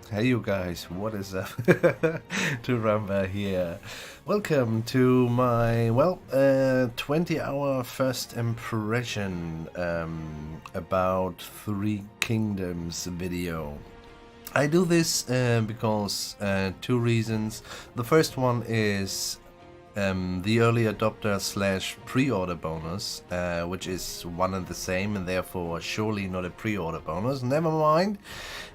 Hey you guys, what is up? Turumba here. Welcome to my, 20-hour first impression about Three Kingdoms video. I do this because two reasons. The first one is the early adopter slash pre-order bonus, which is one and the same and therefore surely not a pre-order bonus. Never mind.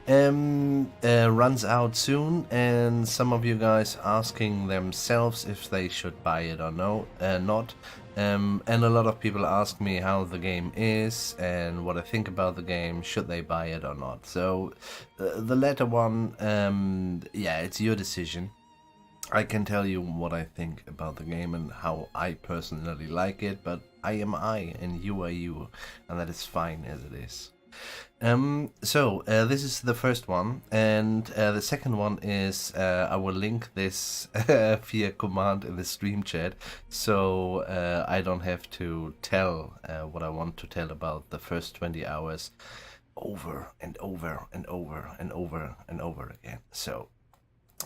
Runs out soon, and some of you guys asking themselves if they should buy it or no, not. And a lot of people ask me how the game is and what I think about the game, should they buy it or not. So the latter one, yeah, it's your decision. I can tell you what I think about the game and how I personally like it, but I am I and you are you, and that is fine as it is. This is the first one, and the second one is I will link this via command in the stream chat, so I don't have to tell what I want to tell about the first 20 hours over and over and over and over and over again. So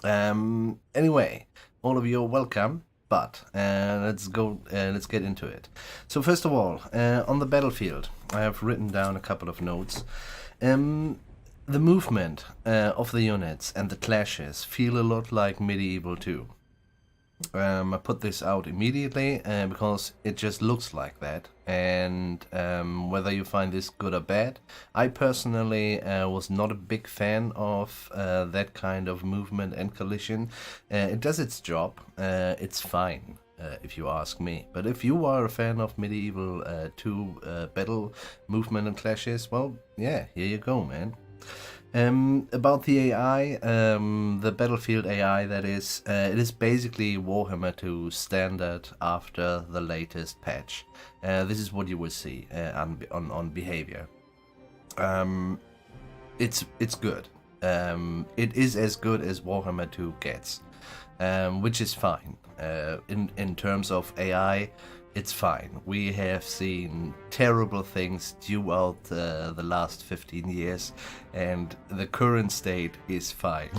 anyway, all of you are welcome, but let's get into it. So first of all, on the battlefield, I have written down a couple of notes. The movement of the units and the clashes feel a lot like Medieval 2. I put this out immediately because it just looks like that, and whether you find this good or bad, I personally was not a big fan of that kind of movement and collision. It does its job, it's fine if you ask me, but if you are a fan of Medieval 2 battle movement and clashes, well, yeah, here you go, man. About the AI, the Battlefield AI, that is, it is basically Warhammer 2 standard after the latest patch. This is what you will see on behavior. It's good. It is as good as Warhammer 2 gets, which is fine. In terms of AI, it's fine. We have seen terrible things throughout the last 15 years, and the current state is fine.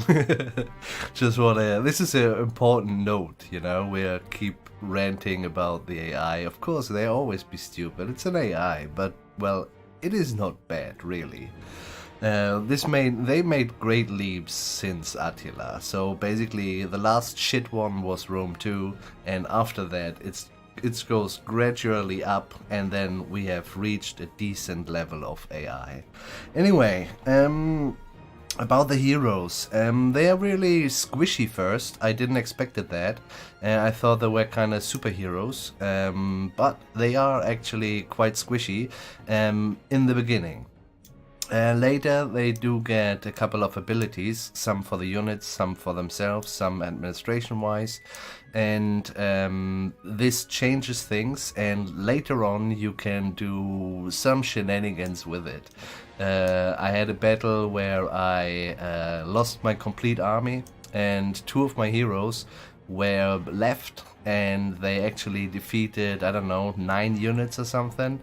Just wanna. This is an important note, you know. We keep ranting about the AI. Of course, they always be stupid. It's an AI, but well, it is not bad, really. They made great leaps since Attila. So basically, the last shit one was Rome 2, and after that, it goes gradually up, and then we have reached a decent level of AI. Anyway, about the heroes, they are really squishy first. I didn't expect that. I thought they were kind of superheroes, but they are actually quite squishy in the beginning. Later they do get a couple of abilities, some for the units, some for themselves, some administration wise, and this changes things, and later on you can do some shenanigans with it. I had a battle where I lost my complete army, and two of my heroes were left, and they actually defeated, I don't know, 9 units or something.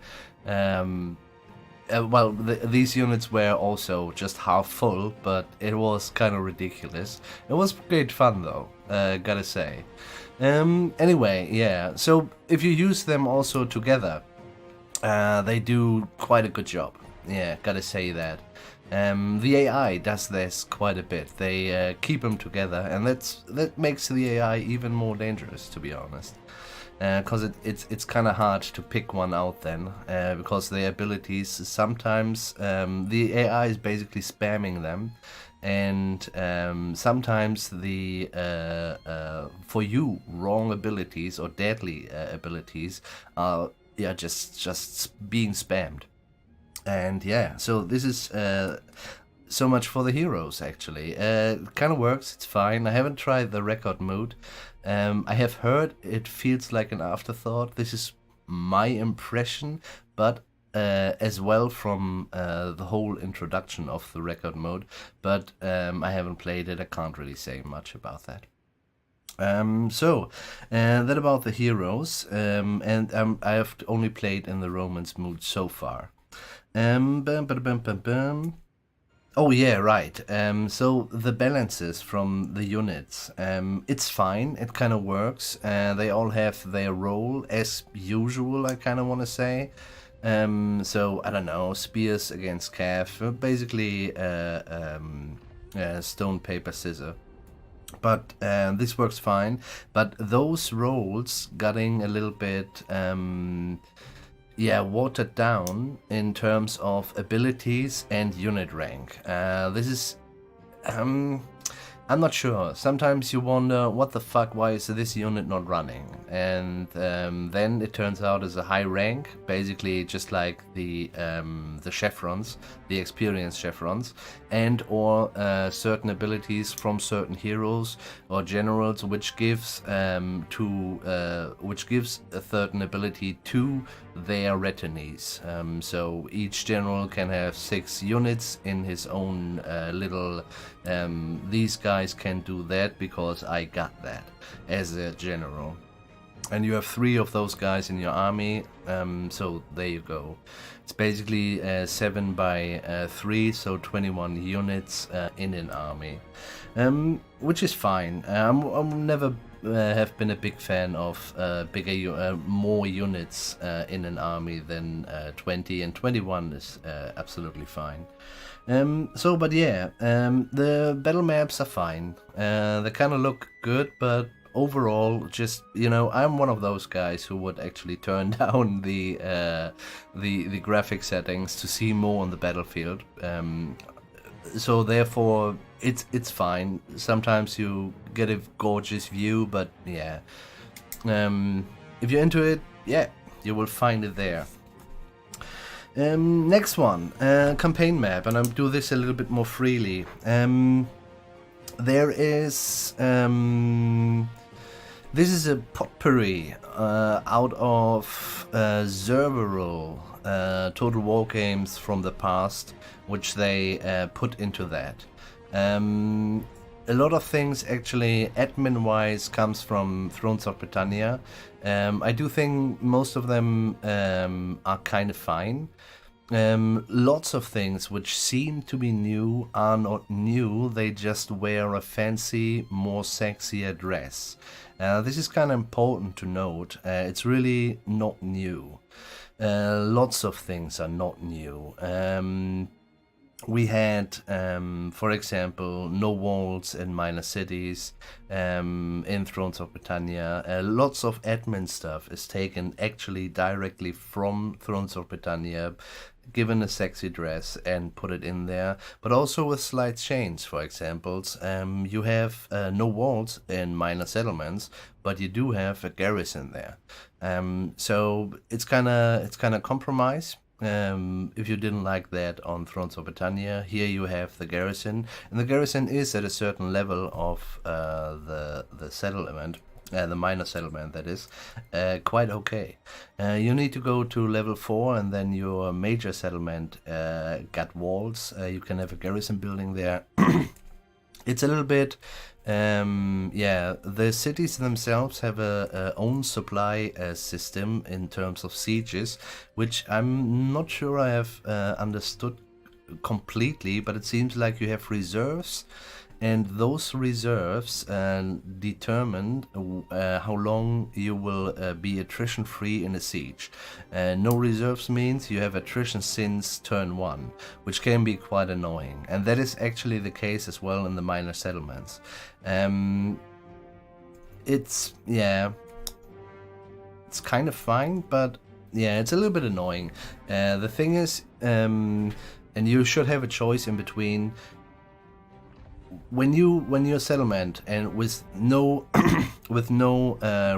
These units were also just half full, but it was kind of ridiculous. It was great fun though, gotta say. Anyway, yeah, so if you use them also together, they do quite a good job. Yeah, gotta say that. The AI does this quite a bit. They keep them together, and that makes the AI even more dangerous, to be honest. Because it's kind of hard to pick one out then, because the abilities sometimes the AI is basically spamming them, and sometimes the for you wrong abilities or deadly abilities are just being spammed. And yeah, so this is so much for the heroes, actually. It kind of works, it's fine. I haven't tried the record mode. I have heard it feels like an afterthought. This is my impression, but as well from the whole introduction of the record mode. But I haven't played it, I can't really say much about that. That about the heroes, and I have only played in the romance mood so far. Bum, ba-da-bum, bum, bum. Oh yeah, right. So the balances from the units, it's fine. It kind of works. They all have their role as usual. I kind of want to say. So I don't know, spears against calf, basically stone paper scissor. But this works fine. But those roles getting a little bit yeah, watered down in terms of abilities and unit rank. This is um, I'm not sure. Sometimes you wonder what the fuck, why is this unit not running? And then it turns out it's a high rank, basically just like the chevrons, the experienced chevrons, and or certain abilities from certain heroes or generals, which gives which gives a certain ability to their retinues. So each general can have 6 units in his own little. These guys can do that because I got that as a general. And you have 3 of those guys in your army, so there you go. It's basically 7 by 3, so 21 units in an army, which is fine. I'm never have been a big fan of more units in an army than 20, and 21 is absolutely fine. But yeah, the battle maps are fine. They kind of look good, but overall, just, you know, I'm one of those guys who would actually turn down the graphic settings to see more on the battlefield. So therefore, it's fine. Sometimes you get a gorgeous view, but yeah, if you're into it, yeah, you will find it there. Next one, campaign map, and I'll do this a little bit more freely. There is this is a potpourri out of several Total War games from the past, which they put into that. A lot of things actually admin-wise comes from Thrones of Britannia. I do think most of them are kind of fine. Lots of things which seem to be new are not new, they just wear a fancy, more sexier dress. This is kind of important to note. It's really not new. Lots of things are not new. We had, for example, no walls in minor cities in Thrones of Britannia. Lots of admin stuff is taken actually directly from Thrones of Britannia, given a sexy dress and put it in there, but also with slight change. For example, you have no walls in minor settlements, but you do have a garrison there. So it's kind of compromise. If you didn't like that on Thrones of Britannia, here you have the garrison, and the garrison is at a certain level of the settlement, the minor settlement that is, quite okay. You need to go to level 4, and then your major settlement got walls. You can have a garrison building there. It's a little bit, yeah, the cities themselves have a own supply system in terms of sieges, which I'm not sure I have understood completely, but it seems like you have reserves, and those reserves determine how long you will be attrition free in a siege. No reserves means you have attrition since turn 1, which can be quite annoying, and that is actually the case as well in the minor settlements. It's, yeah, it's kind of fine, but yeah, it's a little bit annoying. The thing is, and you should have a choice in between. When your settlement and with no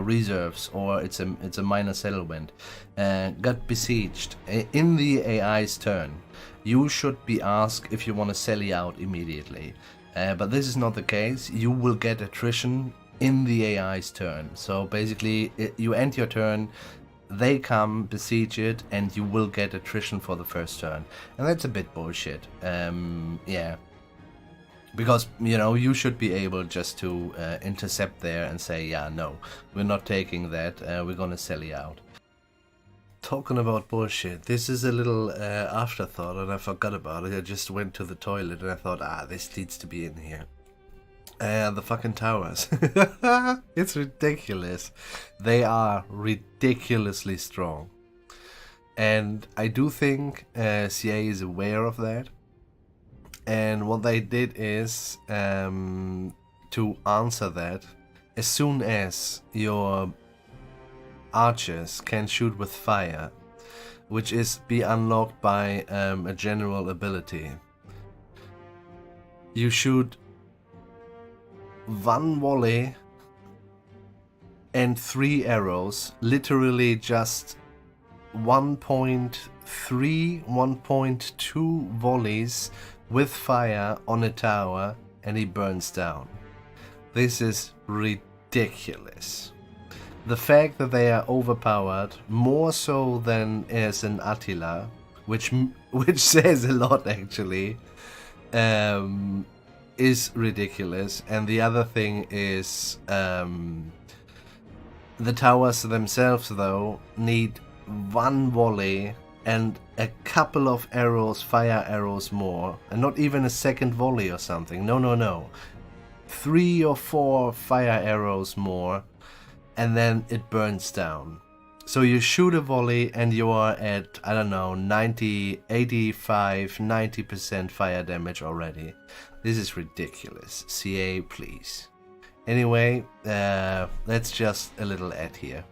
reserves, or it's a minor settlement, got besieged in the AI's turn, you should be asked if you want to sally out immediately. But this is not the case. You will get attrition in the AI's turn. So basically, you end your turn, they come, besiege it, and you will get attrition for the first turn. And that's a bit bullshit. Yeah. Because, you know, you should be able just to intercept there and say, yeah, no, we're not taking that, we're gonna sally out. talking about bullshit. This is a little afterthought, and I forgot about it. I just went to the toilet, and I thought, this needs to be in here. The fucking towers. It's ridiculous. They are ridiculously strong. And I do think CA is aware of that. And what they did is, to answer that, as soon as your archers can shoot with fire, which is be unlocked by a general ability, you shoot one volley and 3 arrows, literally just 1.3, 1.2 volleys with fire on a tower, and he burns down. This is ridiculous. The fact that they are overpowered, more so than as an Attila, which says a lot actually, is ridiculous. And the other thing is, the towers themselves though need 1 volley and a couple of arrows, fire arrows more, and not even a second volley or something. No. 3 or 4 fire arrows more, and then it burns down. So you shoot a volley and you are at, I don't know, 90, 85, 90% fire damage already. This is ridiculous. CA, please. Anyway, that's just a little ad here.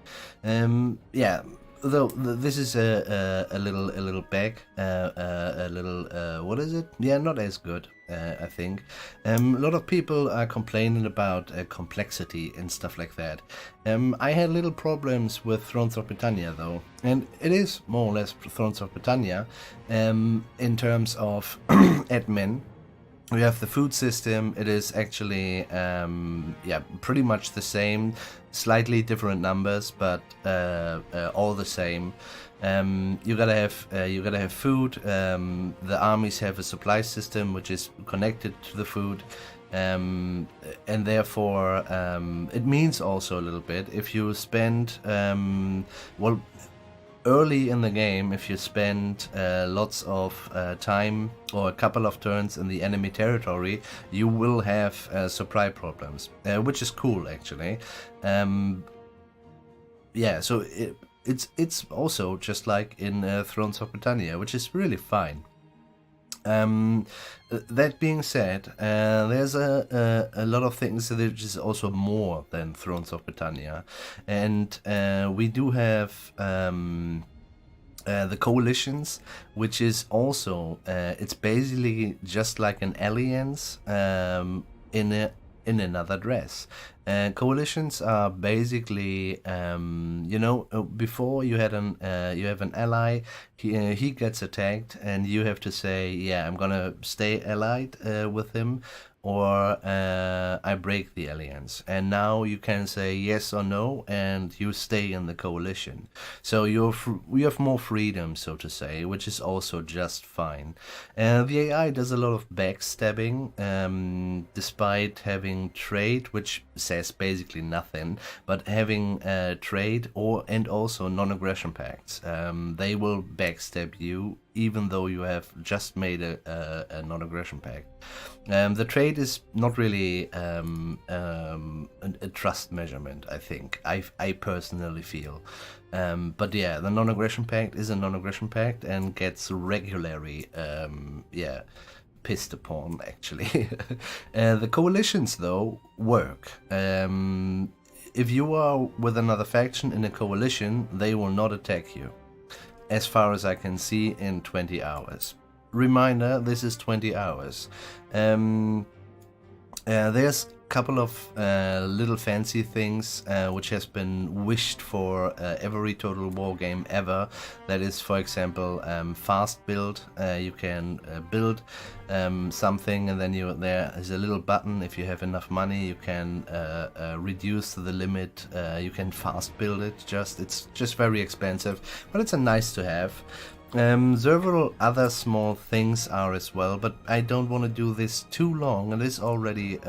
Yeah. Though this is a little bag, a little what is it? Yeah, not as good, I think. A lot of people are complaining about complexity and stuff like that. I had little problems with Thrones of Britannia though, and it is more or less Thrones of Britannia in terms of admin. We have the food system. It is actually pretty much the same, slightly different numbers, but all the same. You gotta have food. The armies have a supply system which is connected to the food, and therefore it means also a little bit if you spend early in the game, if you spend lots of time or a couple of turns in the enemy territory, you will have supply problems, which is cool actually. Yeah, so it's also just like in Thrones of Britannia, which is really fine. That being said, there's a lot of things which is also more than Thrones of Britannia, and we do have the coalitions, which is also it's basically just like an alliance in another dress. Coalitions are basically, before you have an ally, he gets attacked, and you have to say, yeah, I'm gonna stay allied with him, or I break the alliance. And now you can say yes or no, and you stay in the coalition. So you have more freedom, so to say, which is also just fine. The AI does a lot of backstabbing, despite having trade, which says basically nothing, but having trade and also non-aggression pacts. They will backstab you even though you have just made a non-aggression pact. The trade is not really a trust measurement, I think. I personally feel. But yeah, the non-aggression pact is a non-aggression pact and gets regularly, pissed upon, actually. The coalitions, though, work. If you are with another faction in a coalition, they will not attack you, as far as I can see, in 20 hours. Reminder, this is 20 hours. There's a couple of little fancy things which has been wished for every Total War game ever. That is, for example, fast build. You can build something, and then there is a little button. If you have enough money, you can reduce the limit. You can fast build it. It's just very expensive, but it's a nice to have. Several other small things are as well, but I don't want to do this too long, and it's already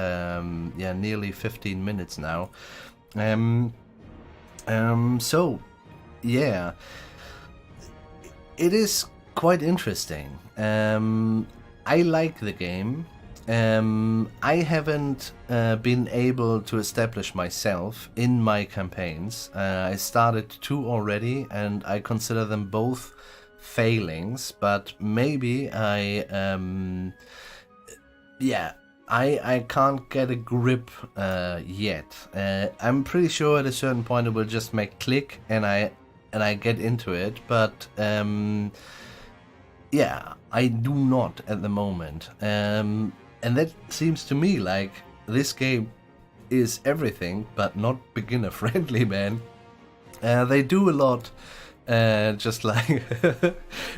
nearly 15 minutes now. So yeah, It is quite interesting. I like the game. I haven't been able to establish myself in my campaigns. I started 2 already, and I consider them both failings. But maybe I can't get a grip yet. I'm pretty sure at a certain point it will just make click, and I get into it. But I do not at the moment. And that seems to me like this game is everything but not beginner friendly, man. They do a lot. Just like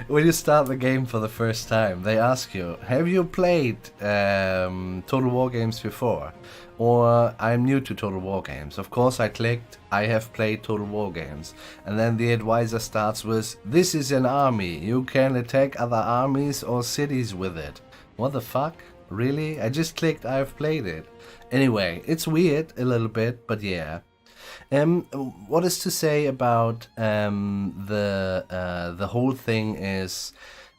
when you start the game for the first time, they ask you, have you played Total War games before? Or I'm new to Total War games. Of course I clicked, I have played Total War games. And then the advisor starts with, this is an army, you can attack other armies or cities with it. What the fuck? Really? I just clicked, I've played it. Anyway, it's weird a little bit, but yeah. What is to say about the whole thing is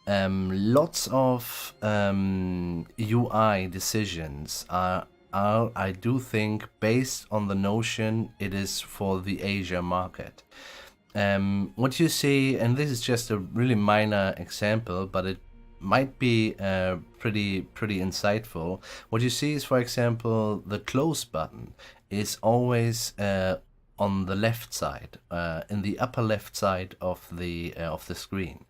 lots of UI decisions are I do think based on the notion it is for the Asia market. What you see, and this is just a really minor example, but it might be pretty insightful. What you see is, for example, the close button is always on the left side, in the upper left side of the screen,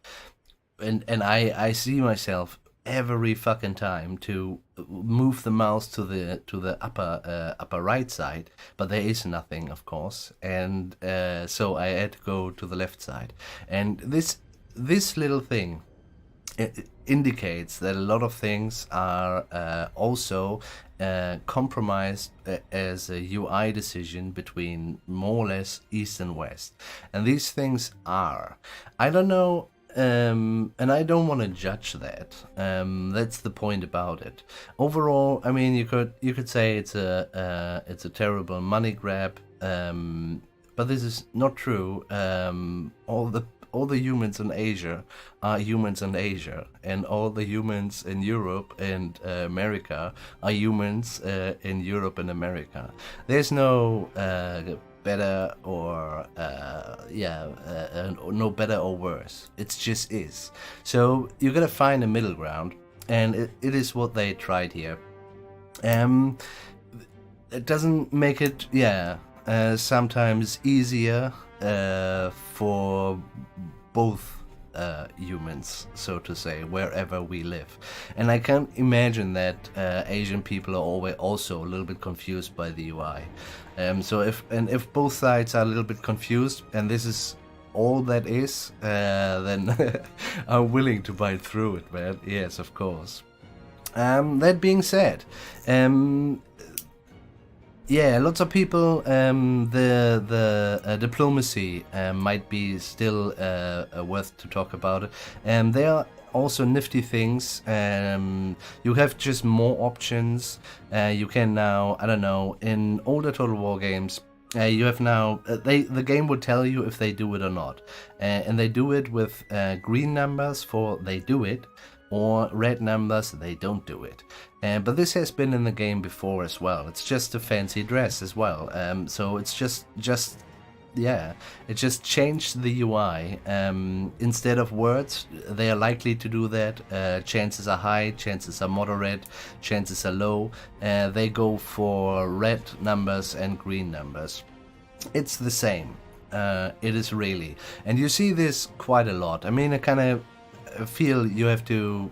and I see myself every fucking time to move the mouse to the upper right side, but there is nothing, of course, and so I had to go to the left side, and this little thing it indicates that a lot of things are also compromised as a UI decision between more or less East and West. And these things are. I don't know, and I don't want to judge that. That's the point about it. Overall, I mean, you could say it's a terrible money grab, but this is not true. All the humans in Asia are humans in Asia, and all the humans in Europe and America are humans in Europe and America. There's no better or no better or worse. It just is. So you gotta find a middle ground, and it is what they tried here. It doesn't make it sometimes easier for both humans, so to say, wherever we live. And I can imagine that Asian people are always also a little bit confused by the UI. So if both sides are a little bit confused, and this is all that is, then I'm willing to bite through it, man. Yes, of course. That being said, lots of people, the diplomacy might be still worth to talk about. There are also nifty things. You have just more options. You can now, I don't know, in older Total War games, you have now, the game would tell you if they do it or not. And they do it with green numbers for they do it, or red numbers, they don't do it. But this has been in the game before as well. It's just a fancy dress as well. So it's just it just changed the UI. Instead of words, they are likely to do that. Chances are high, chances are moderate, chances are low. They go for red numbers and green numbers. It's the same. It is really. And you see this quite a lot. I mean, I kind of feel you have to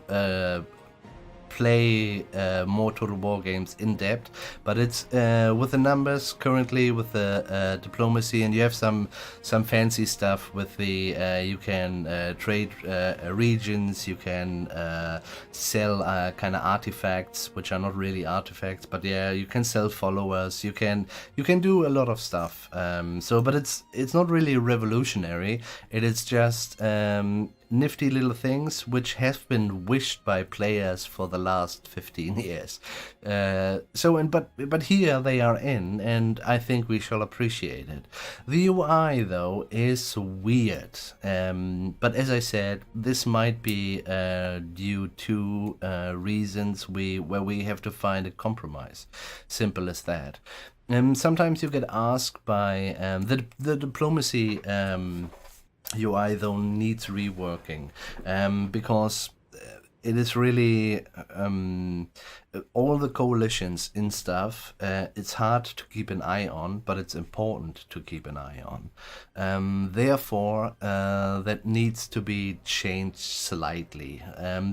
play more Total War games in depth, but it's with the numbers currently, with the diplomacy, and you have some fancy stuff with the you can trade regions, you can sell kind of artifacts, which are not really artifacts, but yeah, you can sell followers, you can do a lot of stuff. But it's not really revolutionary. It is just nifty little things which have been wished by players for the last 15 years. But here they are in, and I think we shall appreciate it. The UI though is weird, but as I said, this might be due to reasons where we have to find a compromise. Simple as that. Sometimes you get asked by the diplomacy UI though needs reworking, because it is really all the coalitions in stuff. It's hard to keep an eye on, but it's important to keep an eye on. Therefore, that needs to be changed slightly.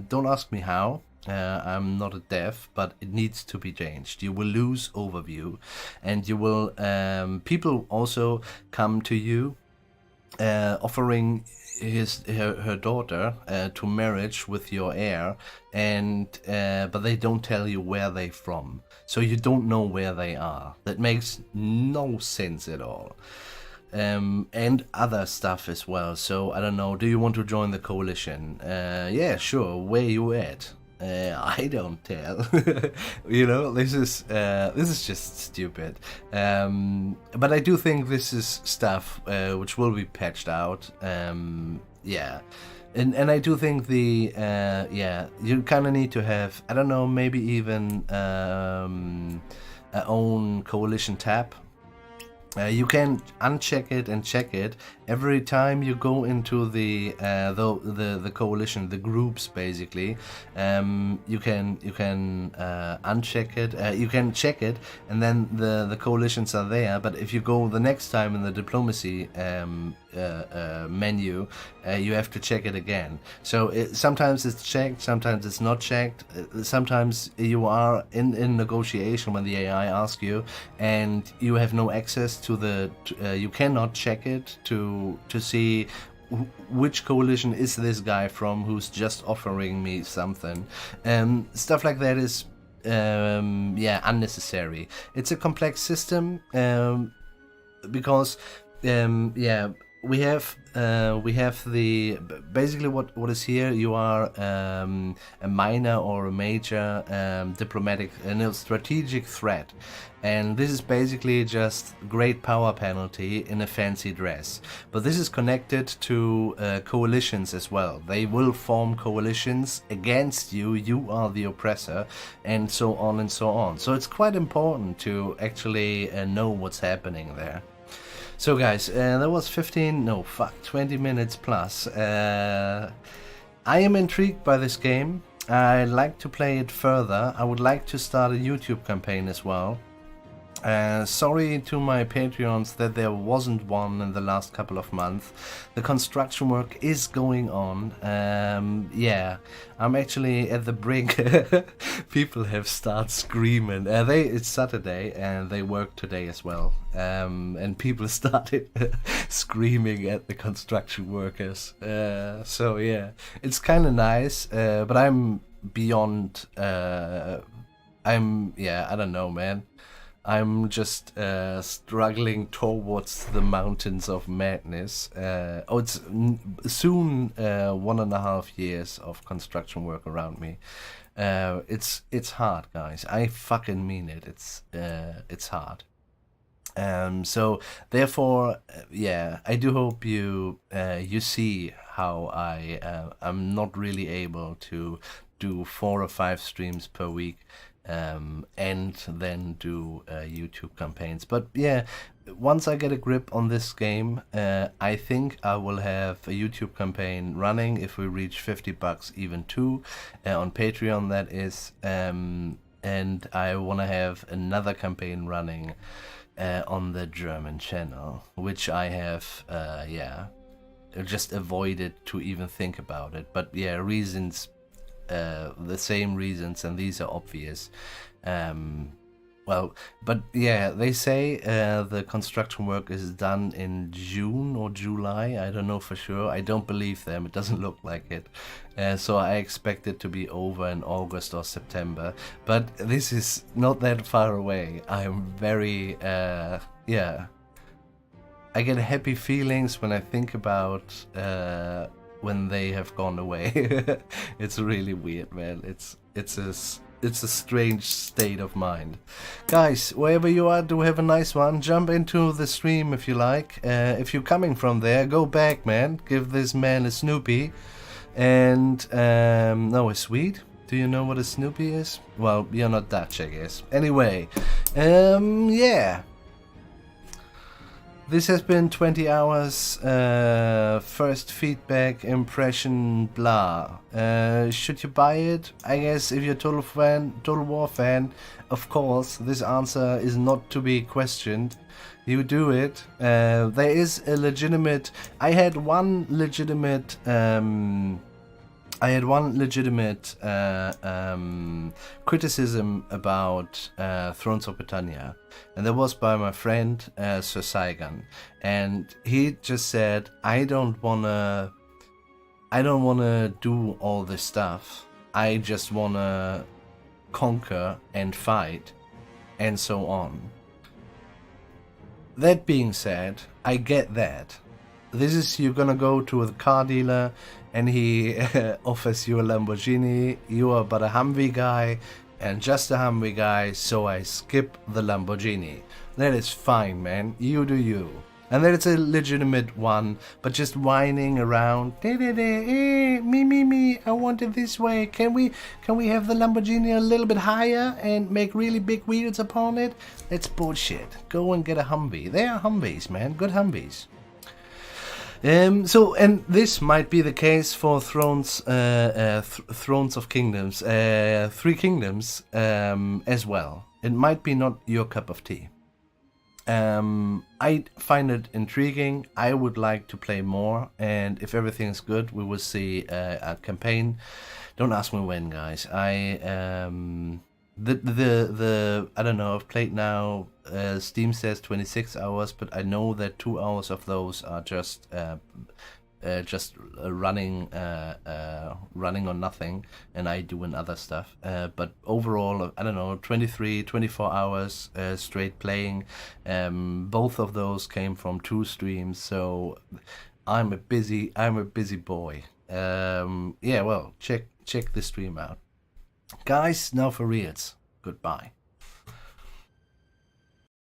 Don't ask me how. I'm not a dev, but it needs to be changed. You will lose overview, and you will people also come to you offering her daughter to marriage with your heir, and but they don't tell you where they're from, so you don't know where they are. That makes no sense at all. And other stuff as well. So I don't know. Do you want to join the coalition? Yeah, sure. Where you at? I don't tell. You know, this is just stupid. But I do think this is stuff which will be patched out. Yeah. And I do think you kind of need to have, I don't know, maybe even a own coalition tab. You can uncheck it and check it every time you go into the coalition, the groups basically. You can uncheck it. You can check it, and then the coalitions are there. But if you go the next time in the diplomacy menu, you have to check it again. So sometimes it's checked, sometimes it's not checked. Sometimes you are in negotiation when the AI asks you, and you have no access to the. You cannot check it to see which coalition is this guy from who's just offering me something. Stuff like that is unnecessary. It's a complex system because we have the basically what is here. You are a minor or a major diplomatic strategic threat, and this is basically just great power penalty in a fancy dress. But this is connected to coalitions as well. They will form coalitions against you. You are the oppressor, and so on and so on. So it's quite important to actually know what's happening there. So guys, that was 20 minutes plus. I am intrigued by this game. I'd like to play it further. I would like to start a YouTube campaign as well. Sorry to my Patreons that there wasn't one in the last couple of months. The construction work is going on. I'm actually at the brink. People have started screaming. It's Saturday and they work today as well. And people started screaming at the construction workers. So yeah, it's kind of nice. But I'm beyond. I don't know, man. I'm just struggling towards the mountains of madness. It's soon 1.5 years of construction work around me. It's hard, guys. I fucking mean it. It's hard. So therefore, I do hope you see how I'm not really able to do 4 or 5 streams per week. And then do YouTube campaigns. But yeah, once I get a grip on this game, I think I will have a YouTube campaign running if we reach $50, even 2 on Patreon, that is. And I want to have another campaign running on the German channel, which I have just avoided to even think about it. But yeah, reasons. The same reasons, and these are obvious. But yeah, they say the construction work is done in June or July. I don't know for sure. I don't believe them. It doesn't look like it. So I expect it to be over in August or September. But this is not that far away. I'm very, I get happy feelings when I think about when they have gone away. It's really weird, man. It's a strange state of mind. Guys, wherever you are, do have a nice one. Jump into the stream if you like. If you're coming from there, go back, man. Give this man a Snoopy. And, no, a sweet? Do you know what a Snoopy is? Well, you're not Dutch, I guess. Anyway, yeah. This has been 20 hours, first feedback, impression, blah. Should you buy it? I guess if you're a Total War fan, of course, this answer is not to be questioned. You do it. There is a legitimate... I had one legitimate criticism about Thrones of Britannia, and that was by my friend Sir Saigon, and he just said, I don't wanna do all this stuff. I just wanna conquer and fight, and so on. That being said, I get that. This is, you're gonna go to a car dealer and he offers you a Lamborghini, you are but a Humvee guy, and just a Humvee guy, so I skip the Lamborghini. That is fine, man, you do you. And that it's a legitimate one, but just whining around, me, I want it this way, can we have the Lamborghini a little bit higher and make really big wheels upon it? That's bullshit. Go and get a Humvee. They are Humvees, man, good Humvees. So, and this might be the case for Thrones of Kingdoms, Three Kingdoms, as well. It might be not your cup of tea. I find it intriguing. I would like to play more, and if everything is good, we will see a campaign. Don't ask me when, guys. I don't know, I've played now, Steam says 26 hours, but I know that 2 hours of those are just running on nothing, and I doing other stuff. But overall, I don't know, 24 hours straight playing. Both of those came from 2 streams, so I'm a busy boy. Yeah, well, check the stream out. Guys, now for reals. Goodbye.